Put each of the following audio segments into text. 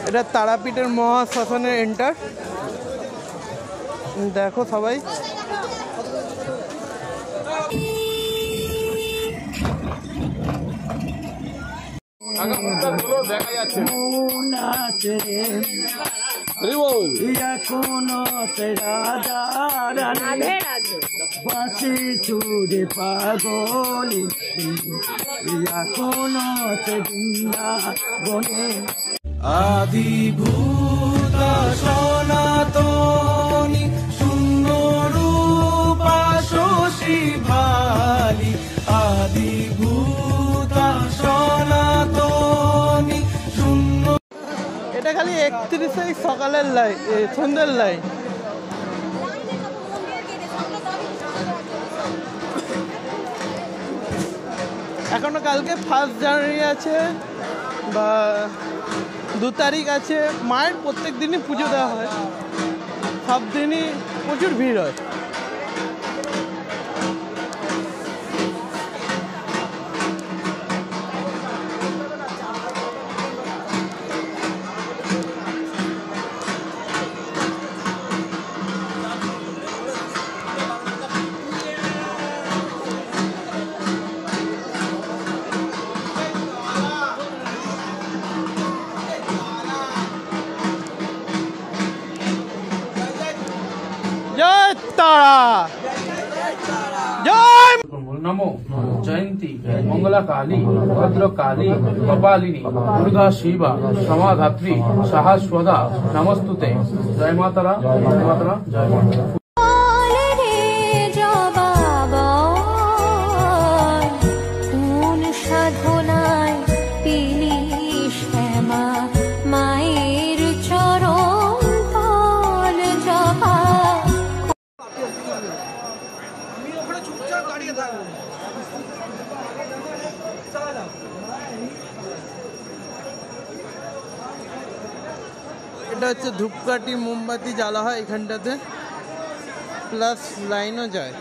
এটা তারাপীঠের মহাশ্মশানের এন্টার। দেখো সবাই। চুরে পাগলি বনে আদিভূত সনাতনী সুন্দরূপা শশী ভালি, আদিভূত সনাতনী সুন্দর। এটা খালি 31 সকালের লাইন, সন্ধ্যের লাইন। এখনো কালকে 1 জানুয়ারি আছে বা 2 তারিখ আছে। মায়ের প্রত্যেক দিনই পুজো দেওয়া হয়, সব দিনই প্রচুর ভিড় হয়। জয় তারা, জয় नमो जयंती मंगला काली भद्र काली कपालिनी दुर्गा शिवा क्षमाधात्री सहस्वदा नमस्तुते। जय मातारा, जय मातारा, जय मातारा। এটা হচ্ছে ধূপকাঠি মোমবাতি জ্বালা হয় এখানটাতে, প্লাস লাইনও যায়।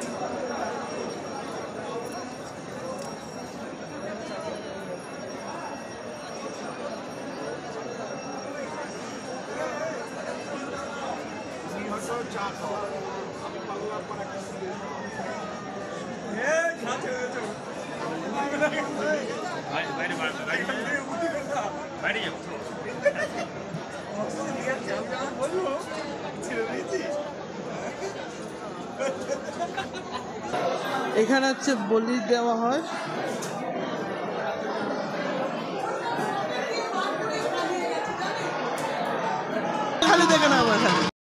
এখানে হচ্ছে বলি দেওয়া হয়। খালি দেখে না আমার